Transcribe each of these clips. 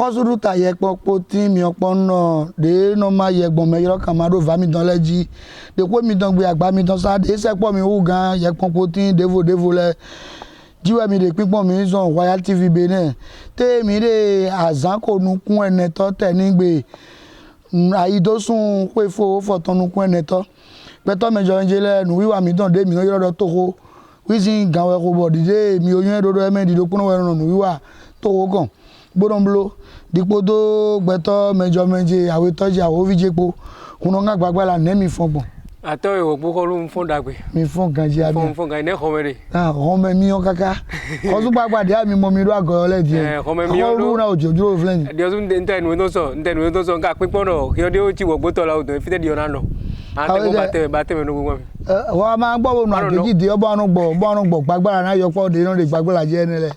akosuru ta ye poti mi opono de no ma ye gbon me yo kan ma do va mi dan leji de ko mi dan gbe agba mi dan sa de se po mi wu gan ye poti devo le jiwe mi de pipon mi zon Royal TV Benin te mi de azan ko nu kun ene to te ni gbe ayidosun pe fo ton nu kun ene to pe to me jo njele nu wiwa mi dan de mi no yo do to ko wizin gan we ko body de mi oyun dodo e me di do kun we nu wiwa to ko gan Boromlo dipodo gbeto mejo menje awe toji awo vijepo kuno nga gbagba la ne mi fongbon ato e wo ko lu fon dagbe mi fon ganji abi fon gan ne khomere home mi on kaka ko su gbagba de mi mo mi ru ago le di home mi on lu na ojojo flen de o nte nu so nka pinpon no ki o de o ti wo gboto la o do fi de di ona no ante ko bate me no gbogbo mi wa ma gbo wo nu adeji de obo anu gbo gbagba na yo po de no de gbagba la je nele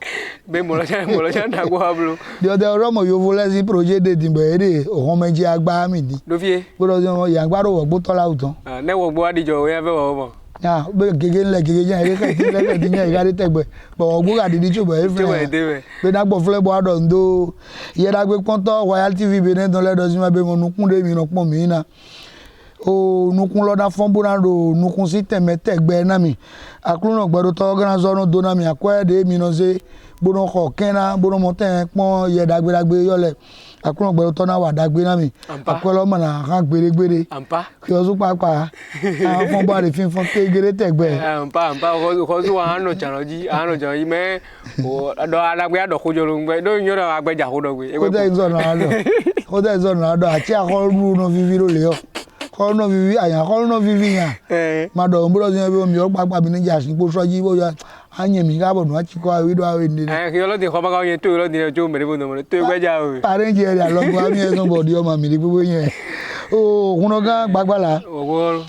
be mo lo cha dagbo hablo de o de romo yo vo le si projet de dimbe de o meji agba mi di do fie gbo do ya gba ro wo gboto la utan ne wo gbo adijo we fe wo mo ya be gege nle gege jan ere ka ti le ka ti yan igari tegbe bo ogbo ga didi chobo e fle be na gbo fle bo ado ndo ye da gbe pon to Royal TV Benin don le do si ma be mo nukun de mi no pon mi na o nukun lo da fon bona do nukun si teme tegbe na mi aklu no gbero to gran zo no do na mi akwa de mi no se bono ko kena bono mo ten pon ye da gbe yo le aklu no gbero to na wa da gbe na mi akwa lo mo na kan gbere ampa ki o su papa fon ba de fin fon te gere tegbe ampa ko su wa no chanoji me o do alagbe ado kojo lo ngbe do yin ro agbeja ko do gbe ko de zo na do ati akolu no vivi ro le yo ko no vivi ayan ko no vivi yan ma do mburo sin be mi o papa bi ni ja sin po soji bo ya anye mi ga bo nu ati ko awe do awe ni ki lo de ko ba ga yen to lo de jo mere bo no to gbeja o parent je ya lo gbo mi e so body o ma mi ni gbogbo yen o kuno gan gbagbala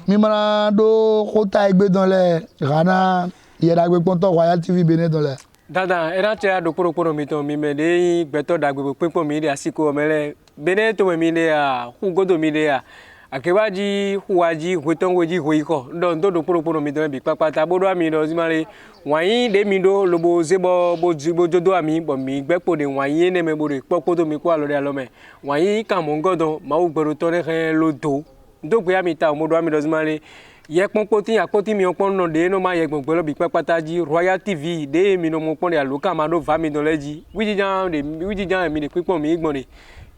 mi mara do ko ta egbe don le rana ye da gbe pon to Royal TV Benin don le dada era che do poro mi to mi me de gbeto da gbe pinpon mi de asiko mele Benin to mi de a hu godo mi de a akewaji huwaji hutongoji huiko do poro mi do bi papata bodo ami do zimare wayin de mi do lobo zebo bo jodo ami bo mi gbepo de wayin ne me bore popo to mi kwa lo de alome wayin ka mo ngodo ma u gbero to ne lodo do gbe ami ta mo do ami do zimare ye ponpoti akoti mi opon no de no ma ye gbogbo lo bi papata ji Royal TV de mi no mo pon de aloka ma do va mi do leji wijijan mi de pipon mi igbon de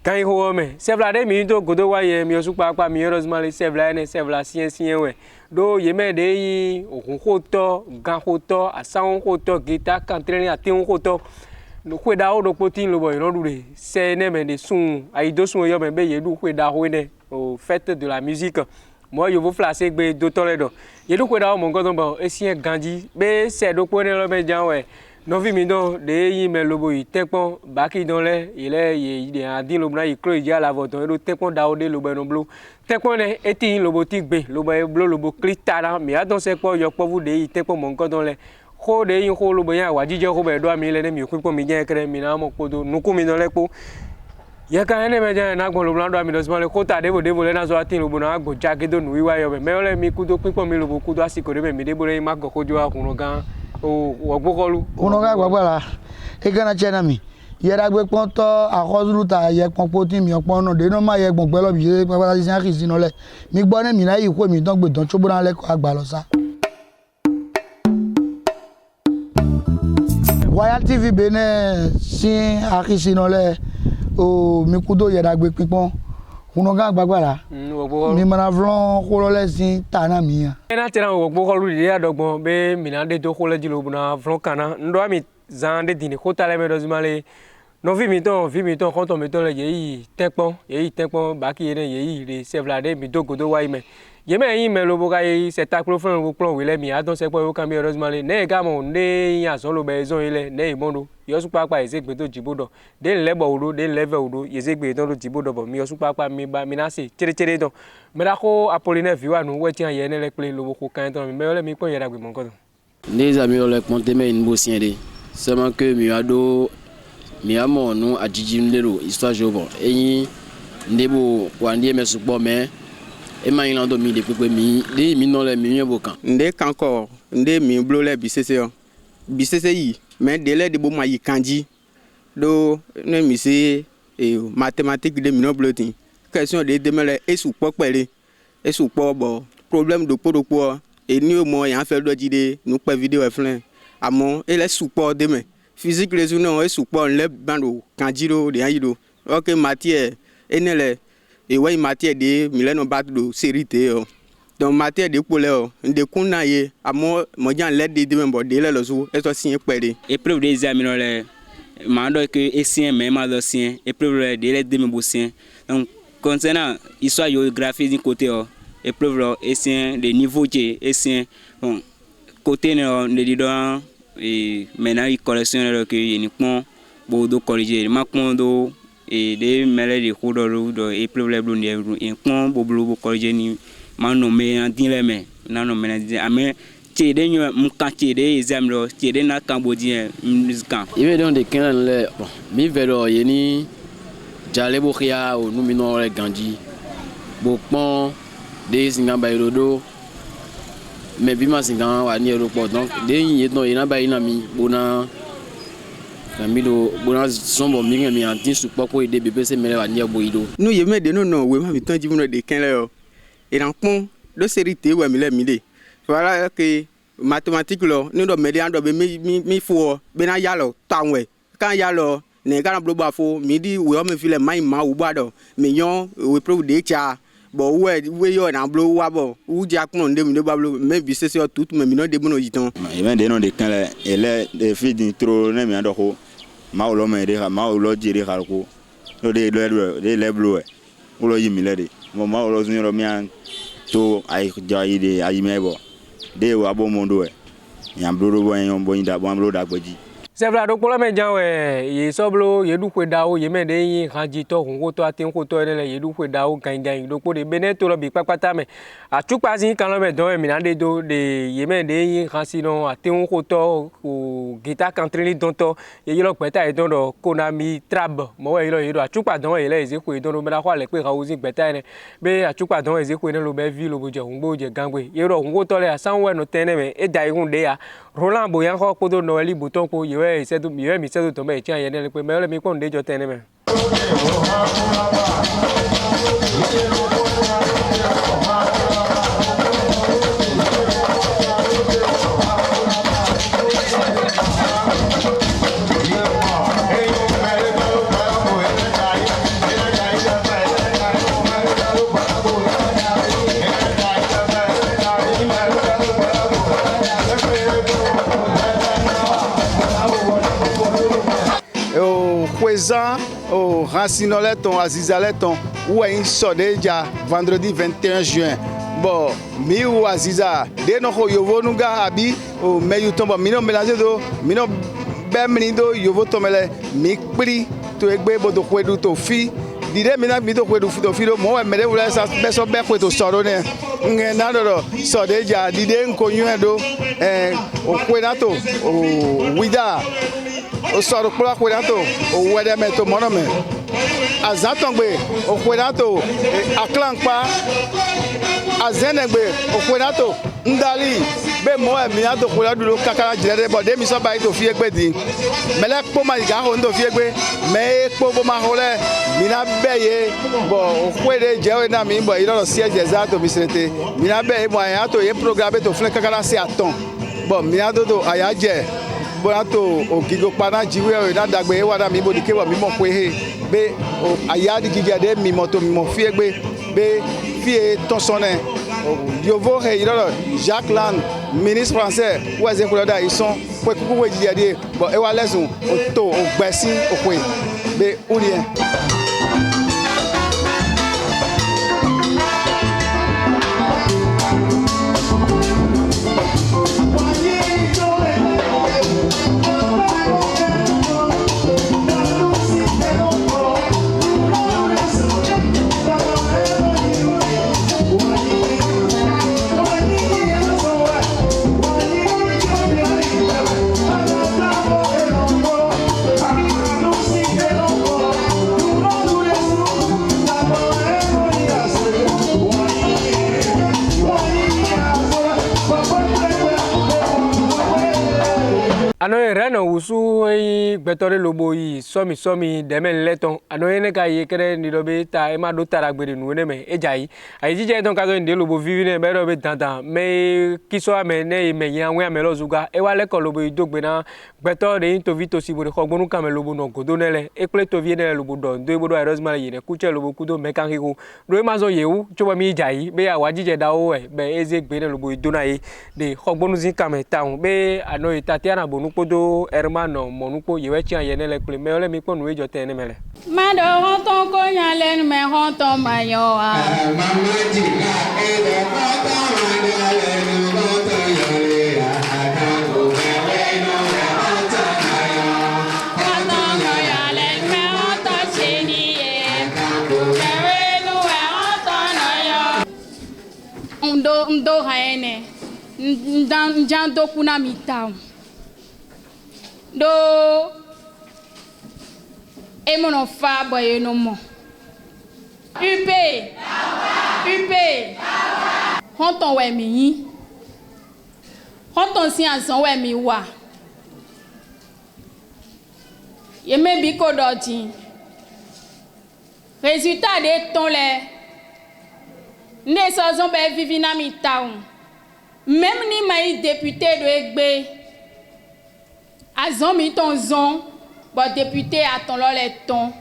kan ho me sevla de mi do godo wa ye mi osu papa mi rozmali sevla ne sevla sien we do ye me de yi okun ko to gan ko to asan ko to gita kan train ati ko to no kwe da o do potin lo boy no dure se ne me de sun ai do sun yo me be ye du kwe da ho ne au fête de la musique moi yo vo flasser gbe do to le do ye du kwe da o mo godon ba esien ganji be se do ko ne lo me jan we no vi mi don de yi me lobo yi tepon baki don le ile ye de adin lo bra yi kro ija la voton e do tepon da o de lobo no blo tepon ne eti lobo ti gbe lobo e blo lobo klitara mi adon se po yo po vu de yi tepon mo nkan don le ko de yi ko lobo yan wa jije ko be do mi le ne mi ku po mi je kere mi na mo podo nuku mi don le po ye kan ene me je na gbon lobo do mi do so le ko ta de bo le na so atin lobo na agbo jagedo nu wiwa yo be me ole mi ku do pin po mi lobo ku do asiko de mi de bo le ma go kojo akun gan o ogbokolu kuno ga gbagbala e gana chena mi ye da gbe pon to akosuru ta ye pon poti mi opon no de no ma ye gbon pelo bi se gbagbala si an kisi no le mi gbo ne mi na yi ko mi don gbe don chobo na le ko agba lo sa Royal TV Benin si akisi no le o mi kudo ye da gbe pipon kuno ga gbagbala mi mara vlon ko lo le sin ta na mi ya ena tera ogbokolu de adogbon be mi na de to ko le jilo na vlon kana ndo ami zan de dini ko ta le me do zimale no vi mi ton ko to mi to le yi tepon ba ki ye yi re sevla de mi do godo wa ime ye me yin me lo bo ka yi se ta pro fun plan we le mi adon se po o kan mi do zimale ne ga mo ne yan so lo be zon ile ne imondo yo su papa ise gbe to jibodo de lebo odo de level odo yeze gbe to jibodo bo mi yo su papa mi ba mi na se chere don me da ko Apollinaire viwa nu we ti an ye ne le pe lo ko kan ton mi me le mi pon ye da gbe mon ko les amis on le compte mais une bossien de seulement que mi ado mi amo nu ajiji ndero histoire jobo eyin ndebo wa ndie me supo me e ma yin lando mi de pepe mi de mi no le mi yen bokan nde kanko nde mi blo le bisese yi me de le de bo ma yi kanji do ne mi se et mathématiques de minor blotin question de demele et sous pas pele et sous pas bon problème de podo et nous moi en fait doit dire nous pas vidéo flin amon et les sous pas demain physique les non et sous pas le bando kanjiro de ayido OK matière et nele et ouais matière de mileno batdo sérité donc matière de couleur de kunaye amon mo jan let de demain bon de le zo et to signer pele épreuve des examens là mando que essien même ancien épreuve de les demi-bossien donc concernant histoire géographie d'un côté épreuve essien de niveau qui essien bon côté ne dedans et maintenant il collectionne que uniquement bodo corriger makondo et des mêlés de couleurs de épreuve les blondes et con bobo corriger ni mano mais en dire mais non mais mais tchede nyo mkan tchede exam lo tchede na cambodien musican il veut donc que le bon mi velo yeni jale bokhia o numino le ganji bokpon de singamba irodo mais bima singan wa ni aéroport donc de yin no ina ba ina mi bona kamilo bona sombo mi mi antin support ko ide bebe se mele wa ni aboido nous yeme de non we ma mi tan jibuno de ken le et dans pont de sérité we mi le mi de voilà que mathématiques là nous doit médian doit mi fo bena yalo tanwe kan yalo ne kan blo ba fo mi di we o me file mai ma u ba do mi yon we pro de cha bo we yo na blo wa bo u ja kun de mi de ba blo me bi se tout me mi no de bono yiton e ben de non de kan le ele de fi din tro ne mi ando ko ma o lo me de ma o lo jiri ha ko no de le blo o lo yimi le de mo ma o lo zun ro mi an to ai ja ide ai mebo de wa bo mondo e yan blo bo yan bo inda bo blo da gboji c'est vrai donc pour la médian ye soblo ye du kwe dao ye me de yin ranji to ngo to atin ko to ele ye du kwe dao gang donc pour de beneto lo bi papata me a tukpa zin kan lo me don mi na de do de ye me de yin ransi no atin ko to ko guitar country don to ye lo peta e don do konami trab mo we lo ye do a tukpa don ye le eze ko don lo me la kwa le pe ka ozi peta ne be a tukpa don eze ko ne lo be vi lo bo je ngbo je gangwe ye ro ngo to le asan we no tene me e dai hun de ya Roland Boyan ko ko do no li bouton ko ye c'est tout mieux mais c'est tout tomber tiens y a des mais le mi kon de joté ne mais au Racinoleton, à Zizaleton, où est une déjà vendredi 21 juin. Bon, mi ou Aziza, de no yovo nuga abi, o meyu tombo, mino mélanger do, mino bemnido, yovo tomele, mi pri, to egbe bodo kwedu to fi, dide mina bido kwedu to fi do, mo mede wala sa beso be kwedu soro ne. Nge nadoro, so deja, dide nkonyu do, o kwenato, o wida. O sọ̀rọ̀ kpọ́lá kwedato o wẹ́dẹ́ mẹ́ tó mọ́nà mẹ́ azatɔgbe o kwedato aklankpa azɛnɛgbe o kwedato ndali be mɔ ɛmina to kweda duro kakara jɛrɛ de bɔ de mi sɔba yi to fie gbe di mɛlɛ kpɔ ma yi ka ho to fie gbe mɛ ekpɔ bo ma ho lɛ mina bɛ ye bɔn o kwe de jɛ o na mi bɔ yi lɔrɔ siɛ jɛza to bisirete mina bɛ ye bɔn a y'a to ye programme to filɛ kakara se atɔn bɔn mina do to a y'a jɛ. Bonato o gigo pana jiwe o na dagbe wa da mi bo dike wa mi mo pe he be o ayadi giga de mi moto mi mo fie gbe be fie tonsone yovo he iroro Jacques Land ministre français ou eze ko da ils sont pe kuku we jide bo e wa lesun o to o gbesin o pe be urien ano rena wusu e gbetore lobo yi somi deme leton ano ene ka ye kere ni dobe ta e ma do tara gbere nu ne me ejai ai jije ton ka zo nde lobo vivi ne me dobe dandan me kiso ame ne me yan we ame lozuga e wa le ko lobo idogbe na gbetore to vito si bore khogbonu ka me lobo no godo ne le e ple to vie ne lobo don do bodo erosmal yi ne kuche lobo kudo me kan hiku do e ma zo yewu choba mi jai be ya wa jije da o e be eze gbe ne lobo idona yi de khogbonu zin ka me taun be ano itatiana bonu podo hermano monupo yewe chi ayene le ple me ole mi ponu ejo te ne mele ma do honton ko yan le me honton mayo a mama ji na e de pata ma de le no to yore a ata ko me we no me honton mayo honton ko yan le me honton chini e ko me we no we honton yo ndo haene njando kuna mitao do emono fa boye no mo upe honton we mi yin honton si ansan we mi wa ye me bi ko doti résultat de ton le ne so zon be vivi na mi taun même ni mai député de egbe azon mi ton zon bon député a ton lo le ton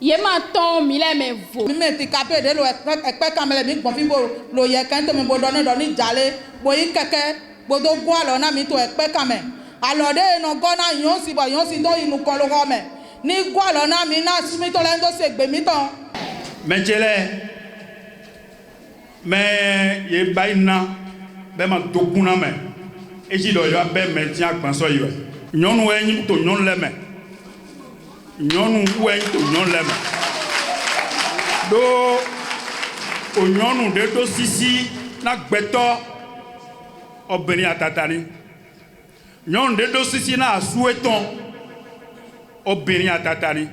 ye ma ton mi le me vo mi me ti capé de lo ekpe kamele mi gbon fi bo lo ye kan to mi bo do ni jale bo yi keke bo do gwa lo na mi to ekpe kame alo de no gona yon si do inu kon lo go me ni gwa lo na mi na mi to le ndo se gbe mi ton menjele me ye baina be ma dokuna me eji do yo be me ti agban so yo nyonu enyi to nyon leme nyonu wen to nyon leme do onyonu de do sisi na gbeto obìnrin atatani nyonu de do sisi na asueton obìnrin atatani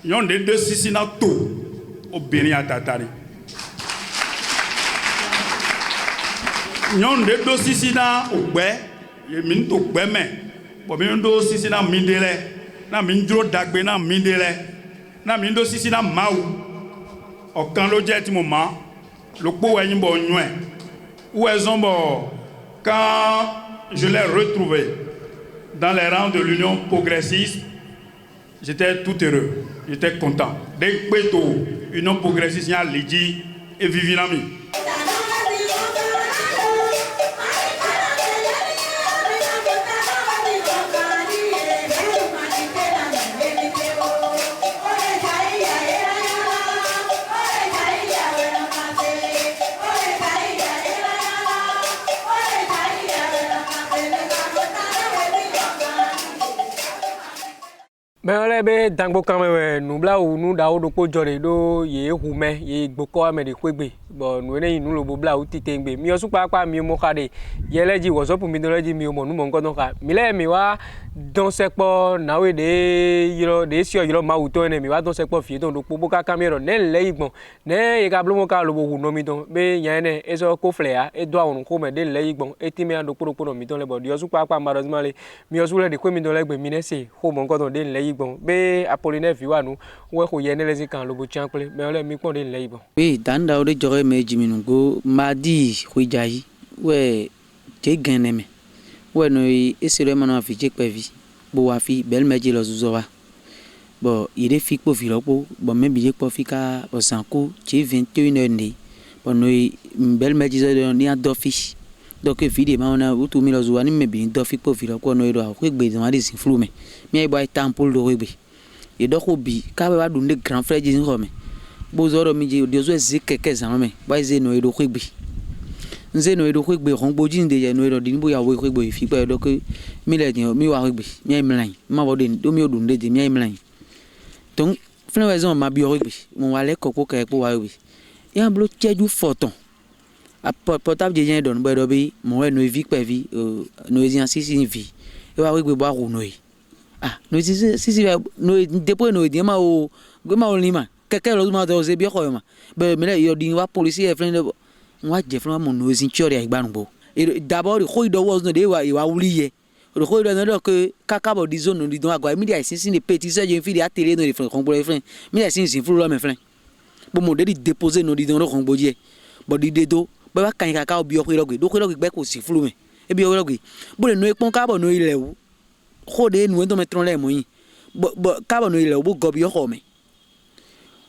nyonu de do sisi na to obìnrin atatani nyon de do sisi na ogbe ye min to gbe me bo min do sisi na mindele na min dro dagbe na mindele na min do sisi na mawu ọ̀kan ló jẹ́ tí mo ma lo po ẹyin bo nyu e où elles ont bon quand je l'ai retrouvé dans les rangs de l'Union progressiste j'étais tout heureux j'étais content dès que to Union progressiste ya liji et vivinami. Mais on est bien dans le camp nous bla ou nous d'ao do ko jore do ye hume ye gboko ame de kwegbe bon nous ne nous lo bla ou titengbe mi osu pa mi mo kade ye leji wo so pu mi do leji mi o mo nu mo nkan don ka mi le mi wa don sepo nawe de yiro de si o yiro ma uto ne mi wa don sepo fi don do po ka camera ne le igbon ne ye ka blo mo ka lo bo hu no mi don be yan ne eso ko flea e do awon ko me de le igbon e ti mi an do po mi don le bo di osu pa malheureusement le mi osu le de ko mi don le gbe mi ne se ho mo nkan don de le bon be Apollinaire viwanu we ko yene les kan lobo chankle mais ole mi pon de lay bon oui danda o de jore me jiminungo madi huijayi we je ganeme we no esere mo na fi je pevi bo wa fi bel meji lo zuzowa bo ire fi po fi lopo bo me bi je po fi ka o sanko je 21h ni bo no bel meji zo ni adofi donc vide ma ona utu mi lo zuwa ni me bi do fi po fi lopo no iro ko gbe ma de sin flume mi ay boy tampol do webe e do ko bi ka ba du ne grand frère ji ngome bo zoro mi ji dio zo zikeke zanome boy ze no do ko gbe nze no do ko gbe ron bo ji nde ye no do bo ya wo ko gbe fi pa do ko mi le din mi wa gbe mi ay mlan ma bo de do mi o du nde de mi ay mlan donc flen raison ma bi o gbe mo wa le koko ka e po wa gbe ya blo tieju foton a portable de yen don bo do bi mo we no vi pa vi no ezian sisi vi e wa gbe bo a no yi ah no si no depois no dia ma o goma o lima keke lo ma do ze bi ko ma be me le yo di wa police e friend wa je friend mo no zin chori ai gbanugbo d'abord ko do was no de wa wuli ye le roi de que caca disons nous disons agora mi dia sin des petits ça j'ai fille à télé dans les frères pour les frères mi dia sin fou là mes frères bon mon de déposer nous disons ron bodie bon di dedo ba kan caca bio ko logo do ko logo be ko si fou me e bio logo bon no e pon cabo no ile wu rode nous dans metron les moyi bon cabo no ile wu go bio ko me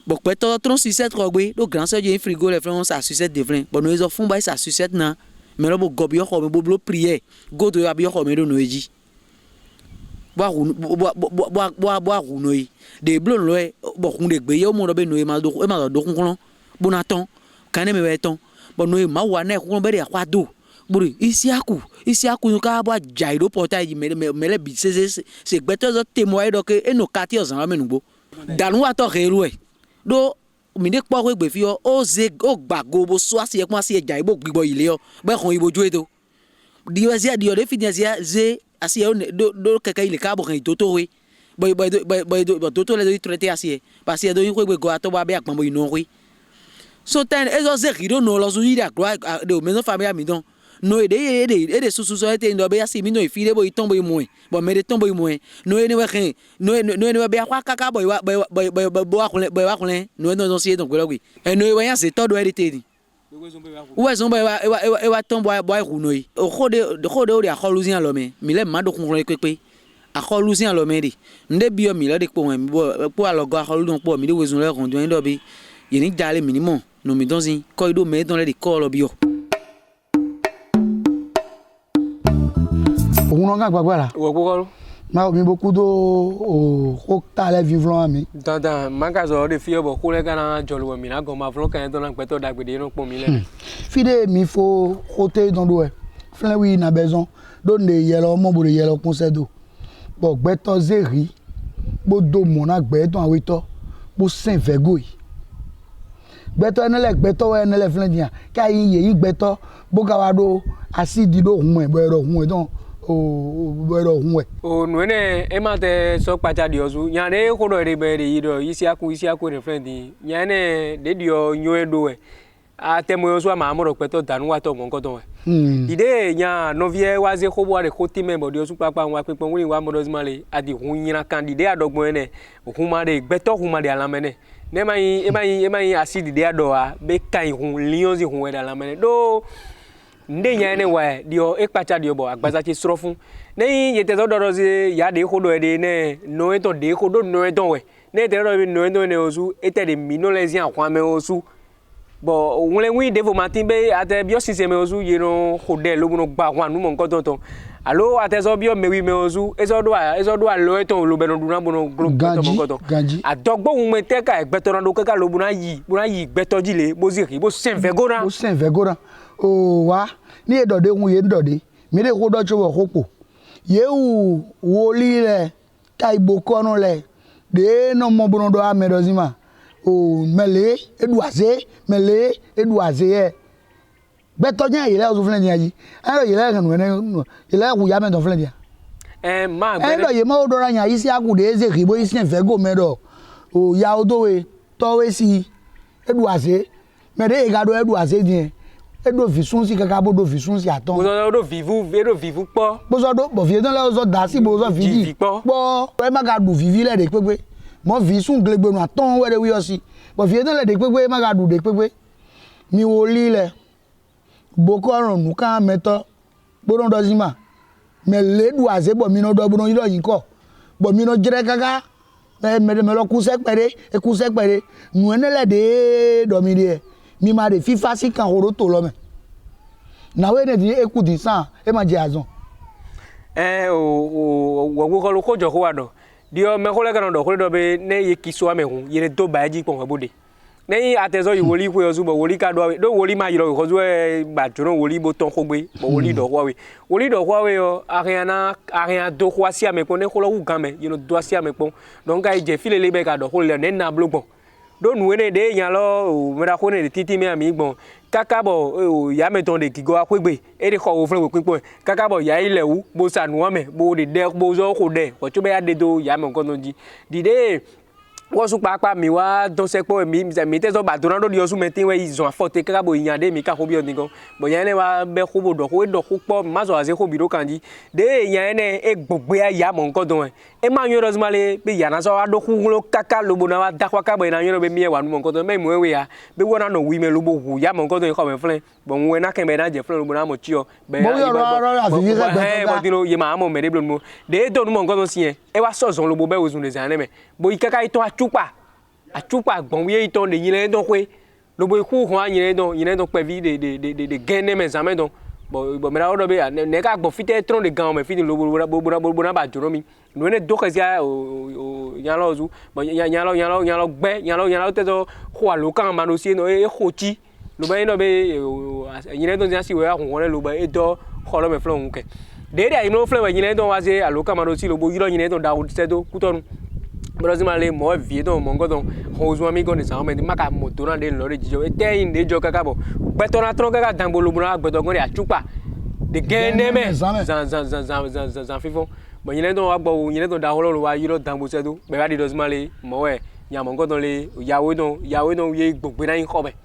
bon peut-être 37 rogwe do grand ça j'ai frigo les frères on ça sucette de frères bon nous font ba ça sucette na mais là bo gobio ko bo blo prier go to abio ko me do no eji bo no yi de blo lo e bo kun de gbe yo mo do be no e ma do kun bo na ton kan me we ton bo no e ma wa na kun be de akwa do buri isi aku no ka bo jai do portage me le bi se gbeto zo témoin do ke e no kati o zan menugbo danu wa to reru e do mi de po ko gbe fi o ze o gbago bo so asi e pon asi e jai bo gbigbo ile o be kon iboju eto di o ze di o de fitness ya ze asi e do keke ile ka bo kan itoto we bo toto le do traiter asi e parce e do yin ko gbe go ato ba be apon bo ino we so ten e zo ze rido no lo so yi da de o mezo family mi don no e de susu so ete ndo be asi mi no e fi de bo iton bo imo bo me de ton bo imo no e ne we kan no e ne be akwa kaka bo wa kunle no e no si don kwelo gwi e no e wa yan se todo e te ni we zo be wa ton bo hu no yi o khode o de akholuzin lo me mi le ma do kun pepe akholuzin lo me di nde bi o mi le de po wen po alogo akholudon po mi de we zo le ron do ndo bi yini jale minimum no mi don zin ko ido me don le de ko lo bi o on nga gbagba la wo ko ma mi beaucoup do o ta le vivant ami dandan magazo de fie bo ko le kana jolo mi na go ma vlon kan don gbeto dagbede no pon mi le fide mi fo côté don do e flen wi na besoin do ne yelo mo bo yelo conseil do bo gbeto zeri bo do mo na gbeto awito bo sen vego yi gbeto enele gbeto enele flen dia ka yi gbeto bo ka wa do acide do hun e bo ero hun e don o no ne e ma te so pacha di ozu nya ne ko do re be ri do isi aku re friend nya ne de dio nyo edo e a te mo ozu ma mo ro pe to danu wa to mo nko to ide nya no vie wa ze ko bo re ko ti me bo di ozu papa wa pe pon wi wa mo do zmale adi hun yin candidate adogbon ne ohun ma de gbeto hun ma de alamene ne mai acide de ado a be kan hun lions hun we de alamene do nde nya ne wa dio ekpacha dio bo agbaza ti sro fun nei ye te do ze ya de ko do de ne no eton de ko do no eton we ne te do no eton ne osu ete de minolesian kwa me osu bo won le wi de fo matin be ate bio sise me osu ye no hode lo bunu gba kwa nu mo nko tonton alo ate so bio me wi me osu eso do lo eton lo be no duna bunu glo to mo nko ton adogbo won me te ka egbeto ran do kaka lo buna yi gbeto jile bo ziri bo sen vegora o wa ni edode hun ye ndode mi de ko do chowo kopo ye wo li le ta igbo kono le de no mo bono do amedozima o mele eduaze e beto nya ile o flen nya yi ero ile kan we ile ku ya me don flen dia ma gbe ero ye mo do ra nya isi aku de eze ribo isi en go medo o ya o do we to we si eduaze me de ga do eduaze din edo visun si kaka bo do visun si aton bo do vivu po bo so do bo vie don le so da si bo so vidi po e ma ga du vivi le de pepe mo visun glegbe nu aton we de wi o si bo vie don le de pepe ma ga du de pepe mi wo li le bo ko ron nu kan meto bo don do zima me le du aze bo mi no do bo no yi ko bo mi no jere kaka me lo ku se pere nu ene le de do mi de mi ma de fifa si kan horo to lo me na we ne di ekuti san e ma je azon wo ko lo ko jo ko wa do di o me ko le kan do ko do be ne ye kiso ame hun ye do ba ji pon bode ne atezo yi woli ko yo su bo woli ka do woli ma yiro ko zo e ba joro woli bo ton ko gbe bo woli do ko we yo ariana do ko si ame ko ne ko lo wu gan me you know do si ame pon donc ai je file le be ka do ko le ne na blogbon do nu ne de yan lo me da ko ne titi me ami gbon kaka bo ya me ton de kigo akwegbe e de ko wo fun we pinpo kaka bo ya ile wu bo sanu ame bo de bo zo ko de ko to be ya de do ya me nkan ton ji di de wosu kpakpa mi wa dɔnsɛ kpɔ mi tɛ sɔ ba donna dɔ di yɔsu mɛ ten wɛ izɔn afɔte kaka bo yinya de mi ka xobi ɔni kɔ bɔn yan ne wa bɛ xobo dɔ xo edɔ xo kpɔ ma zɔ aze xobi do kan di de yan ne e gbɔgbea ya mɔ nkɔ dɔn e ma nyɔ dɔ zuma le be yana sɔ wa do xuxlo kaka lobo na wa da xɔ kaka bɔ yina nyɔ dɔ be miɛ wa nu mɔ nkɔ dɔn mɛ mu ya be wɔna nɔ wi mɛ lobo hu ya mɔ nkɔ dɔn xɔ mɛ filɛ bɔn ŋu na kɛmɛ na jɛ filɛ lobo na mɔ tsi yɔ bɛ ye ma amɔ mɛ de blo nu de e dɔ nu mɔ nkɔ dɔn siɛ e wa sɔ zɔn lobo bɛ wozu de zan ne mɛ bo i kaka itɔ atukpa gbɔn ye itɔ de yinɛ dɔn koe lobo iku hɔn yinɛ dɔn kpɛvi de gɛn ne mɛ zamɛ dɔn bɔn mɛ awo dɔ bɛ ne ka gbɔ fitɛ trɔn de gan mɛ fiti lobo na ba jɔrɔ mi nu ne do kɛsia o nyalɔ zu bɔn nyalɔ gbɛ nyalɔ tɛ sɔ xɔ alo kan ma do sie nɔ e xɔ tsi lobo ye dɔ bɛ yinɛ dɔn tia si wɛ ahɔn ne lobo e dɔ xɔ lɔ mɛ filɛ ŋu kɛ de de ayi mɛ filɛ wɛ yinɛ dɔn wa se alo kan ma do si lobo yirɔ yinɛ dɔn da o sɛ do kutɔnu brazil le mo vie don mo godon hozwa mi goni sa me maka moto na de lo de jijo ete in de jo kaka bo beto na tron kaka dangbo buna gbedo gon ya chupa de gene me zan fifo bo yine don wa gbo yine don da holo wa yiro dangbo sedo be ba di do zmale mo we nya mo godon le yawe don ye gbogbe na yin ko be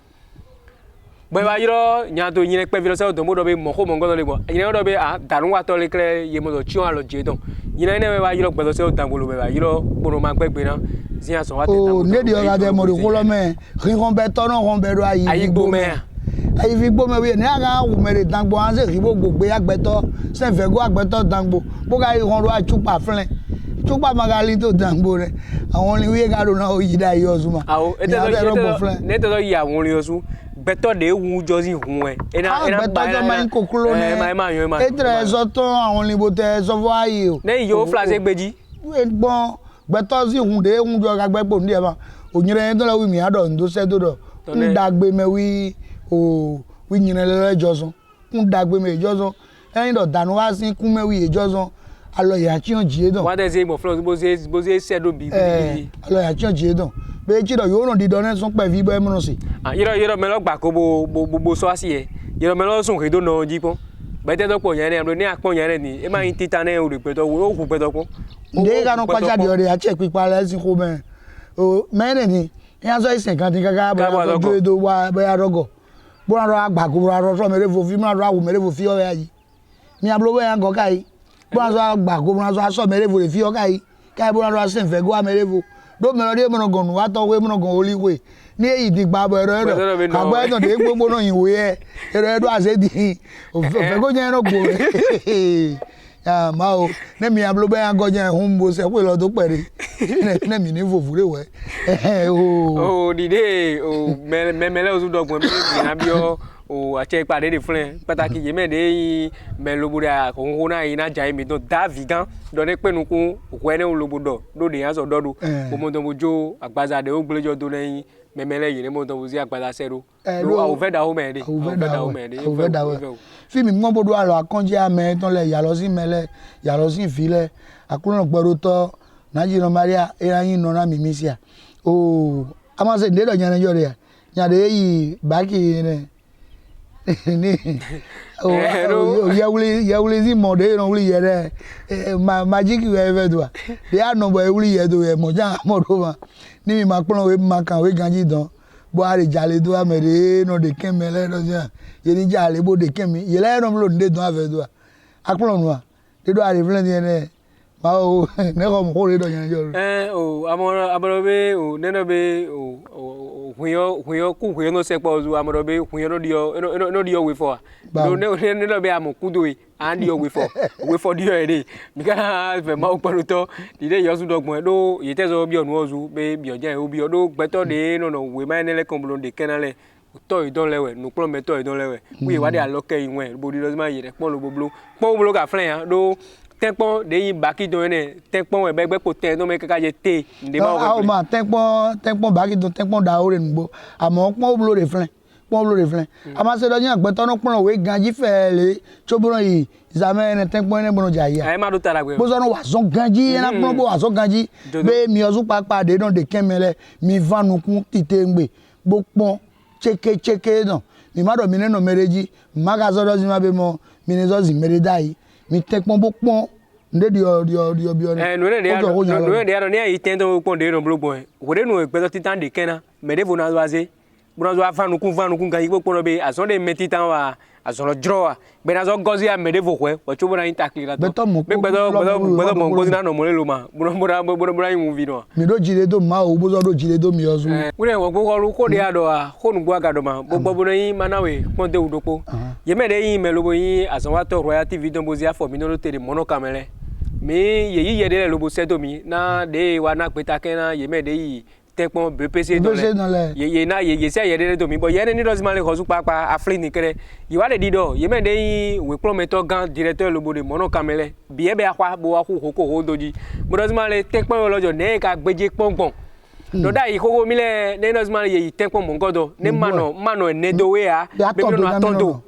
bo wa yiro nya to yine pe vilo se do mo do be mo ko mo godon le bo yine do be a danu wa to le kle ye mo do chi wa lo je don yina ne wa yiro gbedo se o dangolo be wa yiro bono ma gbegbe na zia so wa te dangolo ne di ora de mo ko lo me rin kon be to no kon be do ayi gbo me ayi fi gbo me we ne aga wu me de dangbo an se ribo gbogbe agbeto se fe go agbeto dangbo bo ga ron ro achupa flen chupa magali to dangbo re àwọn ni we ga do na o yi da yo zuma ne to yi àwọn ri osu beto de wu jozi hun ena ba to ma ko kulo ne e tre so to àwọn libo te so fo ayi o ne yo flash gbeji gbon beto si hun de hun jo ga gbepo ndi e ba onyire to la wi mi ado ndo se do ndagbe me wi o wi nyire le josun ndagbe me josun eyin do danu wa sin kun me wi josun alo ya chi on jie don wa de se mo flo bo se se do bi alo ya chi on jie don be chi do yo ron di don ne sun pe vi bo e mo si yiro me lo gba ko bo so asi e yiro me lo sun ke do no ji pon be te to po yen ne ni apon yen ni e ma yin tita ne o re pe to wo ku pe to pon nde ga no kwaja di ore a che pipa le sin ko me o me ne ni yan so isen kan tin gaga bo do do wa be arogo bo ran ro agba ko ro so me re fo fi ma ro awu me re fo fi o ya yi mi ablo bo yan go kai bo ran so agba ko ran so aso me re fo re fi o kai bo ran ro sin fe go me re fo do me ro de mo gon wa to we mo gon oliwe ni eyi di gba bo ero agba e don de gbogbo no yin we ero ase di o fe go yen ro gbo ya ma o ne mi ablo be yan go yen hun bo se pe lo to pere ne mi ni fofure we o dide o mele o su dogbon mi na bi o ache ipade de fun pataki ye me de me lobura ko na ina jai mi don da vegan do ne penu kun o ene lobodo do de yan so dodo o mo don bojo agbaza de o gbelejo do leyin memele yi ne mo don bozi agbaza sero lo a o fe da o me de o fe da o fi mi mo bodo alo akonje ame ton le ya lo si mele ya lo si file akunlo gboro to Najiro Maria era yin no na mi misia o ama se de do yan jo re ya de yi baki ne ni o ya wuli zi mo de no wuli ye de magic we ve do de ano bo wuli ye do e mo ja mo do ma ni mi ma pon we ma kan we ganji don bo ari jale do amere no de kemele do ja ye ni jale bo de kemi ye le no lo de don ave do akpon no de do ari flen ne ma o ne ko mo ko re do yan jo o amorobe o neno be o huyo ku huyo no se po zu amorobe huyo no dio we for no be amokudo e and dio we for dio ere mi ka fe ma o paruto dide yo su dogbon do ye te so bi onu ozu be bi oja e obi odo gbeto de no we ma ne le konblo de kenale to idon lewe nu plo me to idon lewe we wa de aloke inwe bo di do ma ye re pon lo boblo ka flen do tempon de yin baki don ne tempon e begbe ko te no me kaka je te nde ma o ma tempon baki don tempon da ore ngbo amo pon blo re flen ama se do yin agbeto no pon we ganji fe le chobron yi izame ne tempon ne bono jayi ai ma do tara gbe bo so no wa so ganji na pon bo wa so ganji be mi ozu papa de don de kemele mi vanukun tite ngbe bo pon cheke don mi ma do mi ne no mereji ma ga so do zi ma be mo mi ne so zi mere dai mi tempon bo pon nde dio bione nous ne y tendo pour des nombres boy vous nous peut être temps de kena mais de vous n'azoisé vous n'azoa fa nous kan ipo pour be a son de meti temps wa a son droit be na zo gozi a me de vous ouais tu bona intakli la to be bedo mon gozi na no mo le luma bura yi movie no mi do jire do ma o bozo do jire do mi ozu we wo ko ko de ado a ko nu gwa gado ma bo yi manawe ko de udoko ye me de yi me lobo yi a son wa to royal tv don bozi a for mi no te mono kamele mais ye de lobo sedomi na de wa na peta kena ye me de yi tekpon BPC dans ye na ye se ye de domi bo ye ni dozima le khozu papa afri ni kere ye wa le dido ye me de yi we prometo gan directeur lobo de mono kamele bi e be akwa bo wa ku ko doji bo dozima le tekpon lojo ne ka gbeje ponpon no da yi ko mi le ne dozima ye tekpon mo ngodo ne mano ne dowe a be no atondo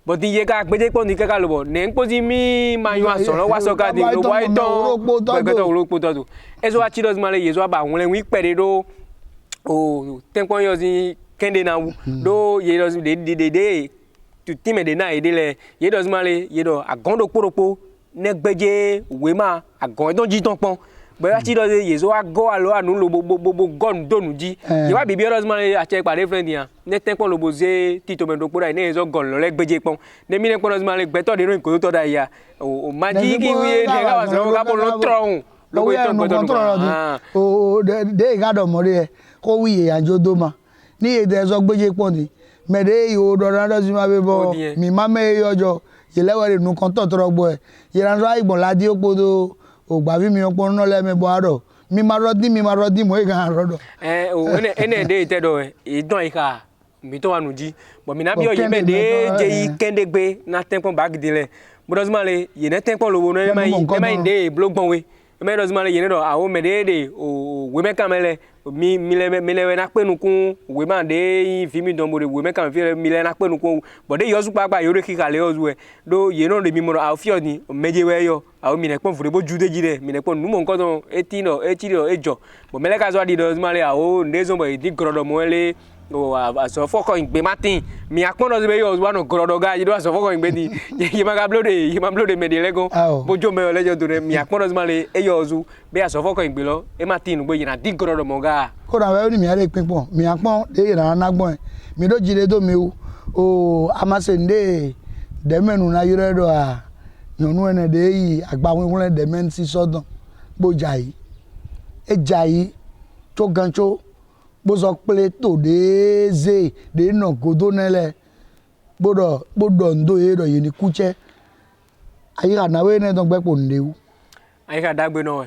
but iye ka gbeje pon ni kaka lobo ne npozi mi mayo asoro wa so ka di lo wa iton gbeto oropo to ezo wa chidos male yezo ba won le wi pere do o tempon yo zi kende na wu do ye do de tu time de na ede le ye do male ye do agondo poropo ne gbeje we ma agon don ji ton pon be wa chidos yezo wa go alo anu lo bo gon donu ji ye wa bibi do male a che pare friend yan ne tempon lo bo ze tito me do pora ne yezo gon lo le gbeje pon ne mi ne pon do male gbeto de ro ko to da ya o maji ki wi ne ga wa so ga bo lo tron lọ́wọ́ yẹn nu kọ́ńtọ́rọ̀ ọdún o de ìgádọ̀ mọ́rí ẹ kó wí ìyànjó dó ma ní èdè ẹ̀sọ́ gbéjé pọ̀ ní mẹ̀dẹ́ ìhò dọ̀dọ̀ adọ́sí máa bẹ bọ́ mi má mẹ́ ọjọ́ yẹlẹ́wẹ̀rẹ̀ nu kọ́ńtọ́tọ́rọ̀ gbọ́ ẹ̀ yẹlẹ́nso ìgbọ̀n ládé ó kpọ́dọ̀ ògbà fi mi ọpọ́n náà lẹ́mẹ̀ bọ́ àdọ̀ mi má rọ́dí mọ́ ìgbà àrọ́dọ̀. ẹ o ẹnẹ ẹdẹ ìtẹ́dọ̀ ẹ ìdán ìka mi tó wà nù jí bọ̀ mi náà bí ọyẹ mẹ́ de jẹ́ yí kẹ́ndégbé náà tẹ́ńpọ̀n báàgì délẹ̀ bọ́dọ̀símàlẹ̀ yẹn tẹ́ńpọ̀n lówó náà ẹ máa ń dé blógbọ̀n we me do zmale yene do a o me de o we me kamele mi le na penu kun we ma de fi mi don bo de we me kam fi mi le na penu kun bo de yo su papa yo re ki kale ozu e do ye no de mi mo a fi oni meje we yo a o mi ne pon fure bo jude jire mi ne pon nu mo nko don etino etiro ejo bo me le ka zo di do zmale a o ndezo bo di grodo mo le o aso foko ingbe matin mi akpon do be yo wa no grodo ga do aso foko ingbe ni ye ma ga blode me de lego bojo me lejo do mi akpon do male e yo zu be aso foko ingbe lo e matin gbe yin di grodo mo ga ko da we ni mi are pinpon mi akpon de ira na gbon mi do jire do mi o amasende de menu na yure do a yonu ene de yi agba won de men si sodon bojayi e jayi to gancho bozo pele to de ze de no godo nele bodo ndo e do yini kuche ayika na we ne don gbe po ndewu ayika dagbe no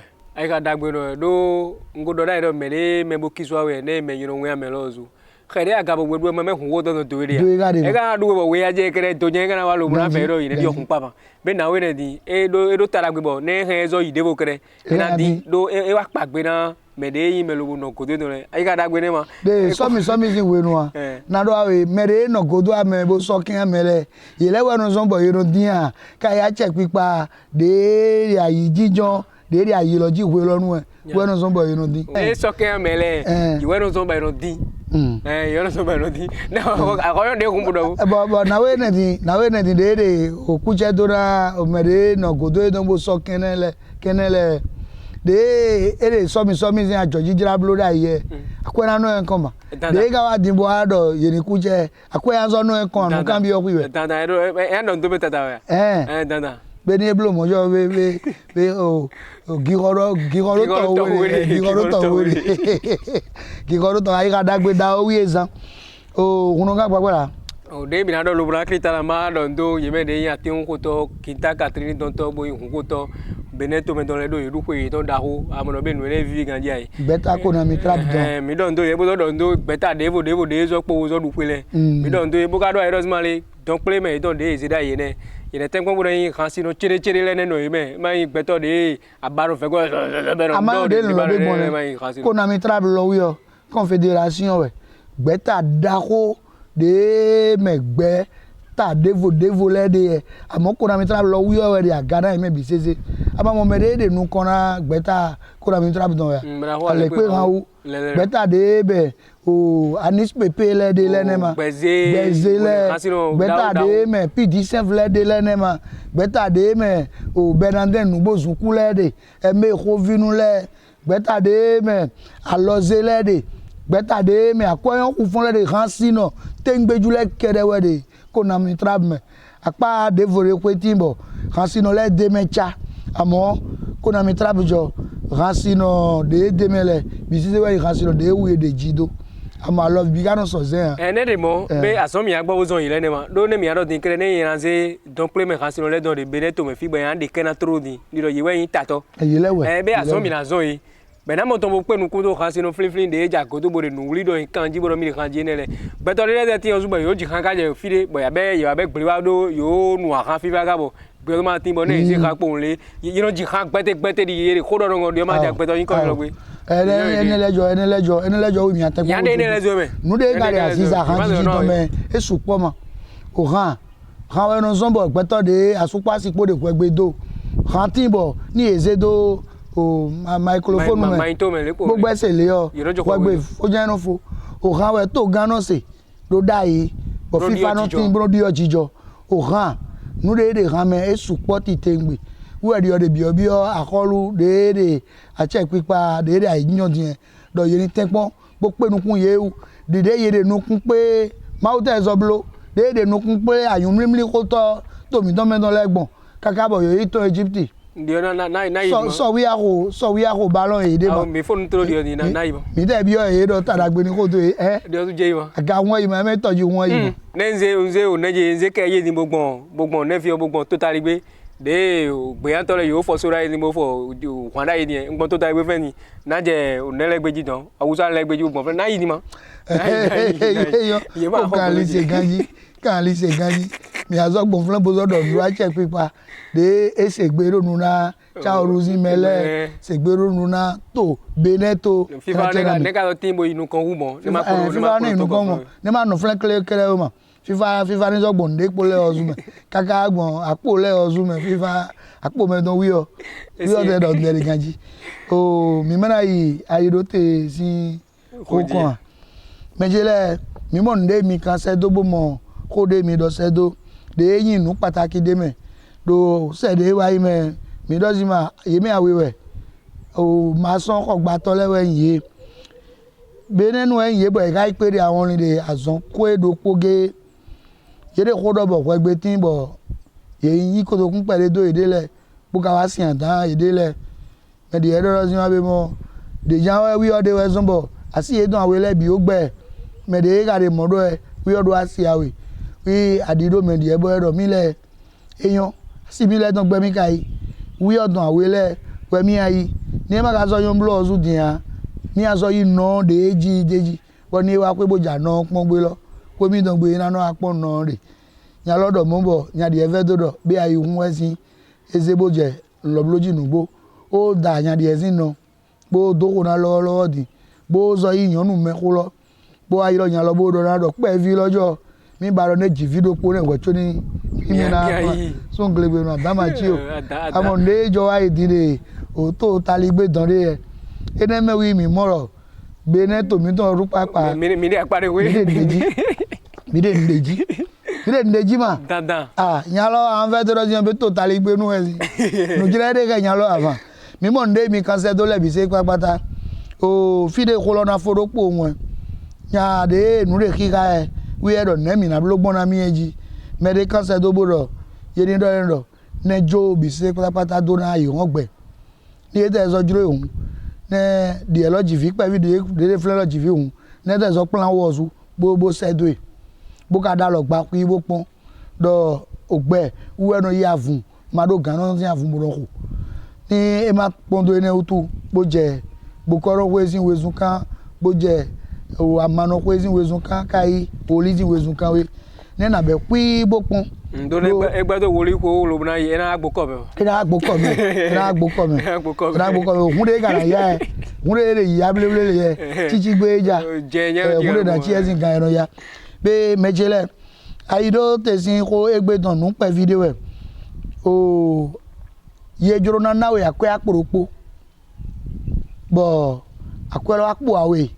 do ngodo da do mele me bo kiswa we ne me yino we amelozu khede agabo gbedu me hunwo do do ri e ga du bo we aje kere to jen kana wa lo mura fe do yine di okun papa be na we ne di e do tara gbe bo ne he zo yide bo kere na di do e wa pagbe na mede yi melugo no kodo no ai ka dagbe ne ma de so mi sin we nu a na do awe mede no kodo ame bo so kin amele yele we no so bo yero din a ka ya check pipa de ya yi jijo de ya yi lo ji we lo nu e we no so bo yero din e so kin amele yi we no so bo yero din yo no so bo yero din na akoyo de kun budo bo na we ne din de o kuche do na o mede no kodo e don bo so kenele de ere so mi sin ajoji jira bloda ye akwena no en koma de ga wa dimbo ado ye ni kuje akwena so no en kon no kan bi okwi we dada e don do beta da we dada be ni eblo mo jo be o gigoro to ai ga dagbe da o wi ezan o uno ga gbagba o de bi na do lo bra krita la ma don do ye me de yin ati un ko to kinta Catherine don to bo yin ko to beneto me don le do iru ko yi don da ho amono be nu le vi gan dia yi beta ko na mi trap don mi don do ye bo don do beta devo de zo po zo du pele mi don do ye bo ga do eros male don play me don de zida ye ne tem ko bo yin kan si no chere le ne no yi me ma yin beto de abaro fe go amano de lo de bon ko na mi trap lo wi o confederation we beta da ko de megbe ta devo le de àmọ́ ko na mi tra lo wi o we de agada me bi sese ama mo mede de nu kona gbeta ko na mi trap don ya ale pe han o gbeta de be o anis pepe le de le ne ma beze le gbeta de me pidi senfle de le ne ma gbeta de me o benanden nu bozuku le de e me ko vinu le gbeta de me aloze le de gbeta de me akoyon ku fun le de han sino tengbeju le kede we de ko na mi trap me apa devore ko timbo han sino le de me cha amo ko na mi trap jo han sino de mele bisi we han sino de wu de jido ama love bi gano so zen ne de mo be asomi agbo wo zon ile ne ma do ne mi ado tin kere ne yin ranse don play me han sino le don de beneto me fi gbe yan de kena tro ni do yiwe yin tato be asomi na zon yi bena mo tombo pe nu ko do kan sino flin de ja ko do bo de nu ri do kan ji bo mi kan ji ne le be to le ti ozu bo yo ji kan ka je fi de bo ya be gbere wa do yo nu kan fi ba ga bo be ma tin bo ne se ka po le yi no ji kan gbete di ye ko do ngo de ma ja gbeto yin ko lo gbe ene lejo wi mi ate ya de ne lejo me nu de ga ya sisa kan ji do me esu po ma o han we no zombo gbeto de asupa sipo de ko egbe do han tin bo ni ezedo o microphone me gbogbo ese le o wa gbe o je no fo o han we to gan no se lo dai o fifa no tin bro di ojijo o han nu de han me e support tengbe we de bi o akolu de a check pipa de ayan din do ye ni tenpon bo pe nukun ye u de ye de nukun pe mauta ezoblo de nukun pe ayun mlimli ko to mi don me don legbon kaka bo yo ito Egypt dio na so we are ballon e de ma mi phone to dio ni na ibo mi de bi o e do tadagbe ni ko to dio tu je ibo aga won yi ma me toju won yi nze o neje nze ke ye ni gbogbon ne fi gbogbon to tari gbe de gbe an to le yo fo sora ni mo fo kwanda yi ni ngbon to tari gbe fe ni na je o ne legbe ji don awusa legbe ji gbogbon fe na yi ni ma ye ma kan li se ganji mi azogbon fun bo zodo lu a check pipa de esegbero nuna cha oruzi mele segbero nuna to beneto fifa ne ka timbo inu kan hu mo ne ma no flen kele o ma fifa ni zogbon de pole ozume kaka agbon apo le ozume fifa apo me don wi o de do le ganji o mi mana yi ayido te si kokon mejele mi mo nde mi kan se do bo mo ko de mi do se do de yin nu pataki de me do se de wa me mi do si ma ye mi awewe o ma son ko gba to lewe yin benenu en ye bo e ga ipere awon rin de azon ko edo poge ye de ko do bo ko egbe tin bo ye yin ko to kun pele do ede le bu ka wa si anda ede le me de ero si ma be mo de jan we o de we zon bo asi ye don awele bi o gbe me de ga de mo do e we o do asi awe wi adido me de ebo ero mi le eyan si mi le don gbe mi kai wi odun awele we mi ayi ni ma ka so yon blo ozu din ya ni aso yi no deji won ni wa pe boja no pon gbe lo ko mi don gbe na no apon no re yan lodo mo bo yan de efe dodo bi ayi hun esin ezeboje lo bloji nugbo o da yan de esin no bo do ko na lo di bo so yi yan nu me ko lo bo ayi lo yan lo bo do na do pe vi lojo mi baro ne ji video po ne wo cho ni mi na so nglebe na dama chi o amon de jo ai dire o to taligbe don re ene me wi mi moro be ne to mi don ru papa mi de apare we mi de ndeji ma dandan yan lo an fe to do be to taligbe nu e nu jire de ke yan lo avan mi mo nde mi kan se do le bi se papata o fide ko lo na foro po won ya de nu re kika e wi e do ne mi na blogbon na mi eji me de kan se do bodo ye ni do ne jo bi se papata do na yi won gbe ni e te so jure ohun ne di eloji fi pe video de fleloji fi ohun ne te so plan wo su bo se do e bo ka da lo gba ku ibo pon do ogbe uwe no ya fun ma do gan no tin afun mo ro ko ni e ma pon do ene utu bo je bo koro wezin wezun kan bo je o amano wezin wezun kan kai polisi wezun kan we ne na be ku ibo pon do ne egbe to wori ko lo na ye na agbo ko me hun de gara ya hun de le ya blele ye chichi gbe ja hun de na chi ezin gan ero ya be mejele aido tesin ko egbe don nu pe video e o ye joro na nawe akwe akporokpo bo akwelo akpo awe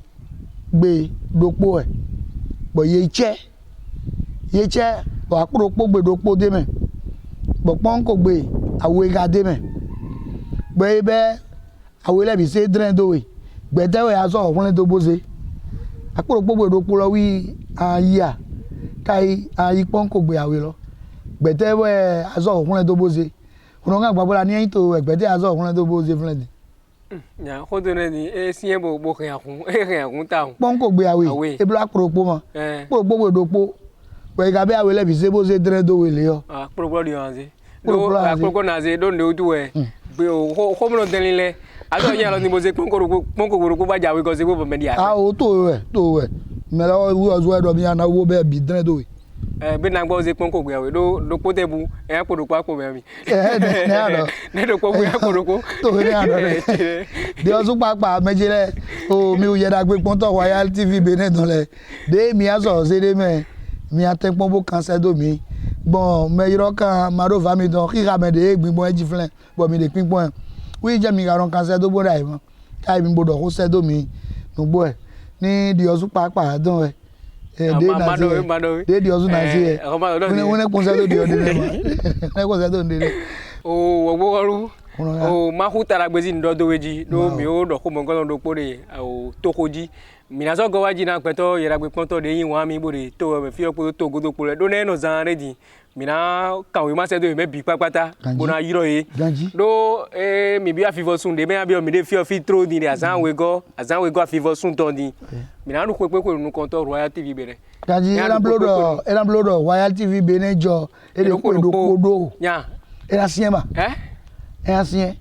gbe dokpo e bo ye che bo akporokpo gbe dokpo de me bo pon ko gbe awe ga de me gbe be awe le bi se dren do we gbe te we aso okun to boze akporokpo gbe dokpo lo wi aya kai ayi pon ko gbe awe lo gbe te we aso okun to boze ono nga gbabola ni to egbe te aso okun to boze fun le nya khodone ni sien bo kan kun ta pon ko gbe awe e blo akporokpo mo akporokpo gbe dokpo we ga be awe le bi se boze dren do we le yo akporokpo di anze do akporokpo na ze do ne otu e be o ko mo den le aso nya lo ni boze pon ko ba jawe ko se bo me dia o to we me la wo ozo do mi ana wo be bi dren do we be na gbo ze pon ko gbe awe do po tebu e akporokpo akpo me mi ne ado ne do po gbe akporokpo to we ne ado de ozu papa mejile o mi o ye da gbe pon to Royal TV Benin don le de mi aso se de me mi atepon bo cancer do mi bon me yiro kan maro va mi don ki ga me de gbinbon eji flen bo mi de pinpon wi je mi ga ron cancer do bo dai mo kai mi bodo ko se do mi no gbo e ni di ozu papa don e de na se de ozu na se woni ko se do de ode le ma ne ko se do de o wo ru o ma hu tara gbezi ndo do weji do mi o do ko mo nkan do pore o tokoji mi na so go waji na peto yera gbe ponto de yin wa mi bore to me fi opo to godo pore do ne no zan ready mi na kan we ma se do me bi papata bo na yiro e do mi bi afivo sun de me abi o mi de fi tro ni azan we go afivo sun to ni mi na ru pe ko nu kon to Royal TV bere gaji era blodo Royal TV Benin jo e de ko do kodo nya era siema era sien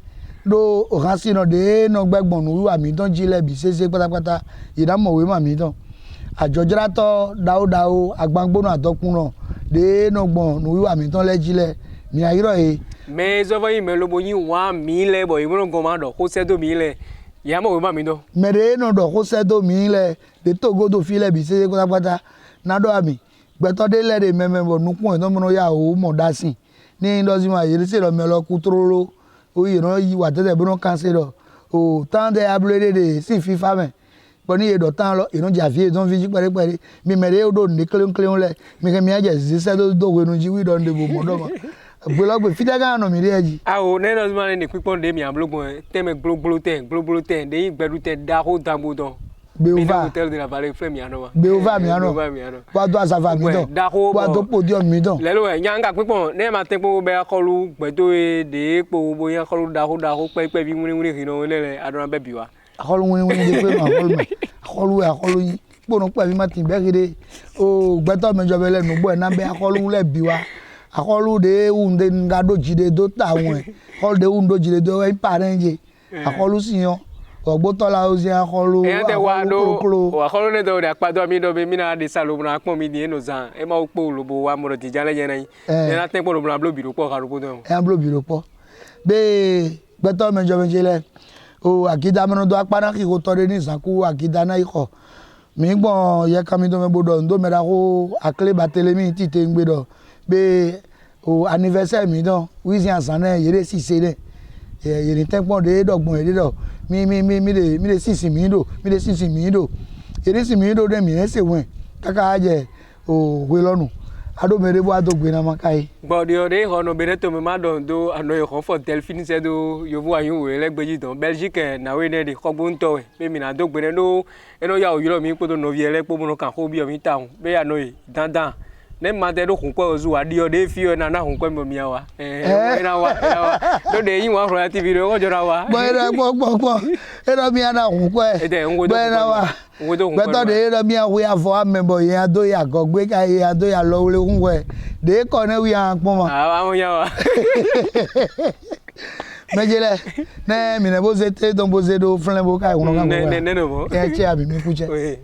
do oransi no de no gbegbon nu wa mi don jile bi sese patapata idamowe ma mi don ajojira to dawo agbangbonu atokun no de no gbon nu wa mi don le jile mi ayiro e me zo yin me lobo yin wa mi le bo iwo go ma do ko se do mi le ya mo we ma mi do me de no do ko se do mi le de to go do fi le bi sese patapata na do ami gbeto de le de meme bo nu kun e no mo ya o mo dasin ni ndozi ma yiri se lo me lo kutroro o yi no yi wa tete bono cancelo o tan de ablede de si fifa me boni e do tan lo inu javie don vi pere mi mere o do ni kleon le mi ke mi aje si se do we nu ji wi don de bo modo ma gbe fita ga no mi re ji o ne no ma ni pipon de mi amblogbon teme globlo ten de yin gbedu ten da ho dambo don Beova hotel de la vallée frère mi ano Beova mi ano wa do asava mi don wa do podium mi don lelo e nyanga pipon ne ma tempo be akolu gbedo e de po bo yan akolu da ho pe bi wuni hino lele adon be biwa akolu wuni de pe ma akolu yin pono pe bi ma tin be gede o gbedo me jobe le nu bo na be akolu le biwa akolu de unde ngado jide do ta won e akolu de undo jide do e parenje akolu siyan ogbotola ozi akolu akolu ne do de apado mi do be mi na de salo na pon mi ni eno zan e ma opo lobo wa mo ti jale yen yin e na tempo lobo na blo biro po karupo don e blo biro po be gbeto mejo menjele o akida meno do apana ki ko tore ni sanku akida na iko mi gbon ye kan mi do me bodo ndo me da ko akle batele mi ti te ngbe do be o anniversaire mi don wizi ansan na yere si se ne yere tempo de dogbon ere do mi de sisi mi do ere si mi do de mi se wen kaka je o we lonu ado mere bo ado gbe na makai gbo de ore hono bere to me ma don do ano yo for Delphine se do yo bu ayun we legbeji don Belgique na we ne de kogbon to we be mi na do gbe no eno ya o yiro mi po do no vie le po mo kan ko bi o mi taun be ano yi dandan ne ma de do kun ko ozu adi o de fi o na hun ko mo mi awa era wa do de yin wa Royal TV do o jora wa gbọ era mi ana hun ko e era wa gbeto de era mi awo ya fo amebo yen ado ya go gbe ka yen ado ya lo le hun ko e de ko ne wi an pon mo àwọn ya wa mejele ne mi ne bo se te don bo se do flen bo ka won kan ko ne no mo e che abi mi ku che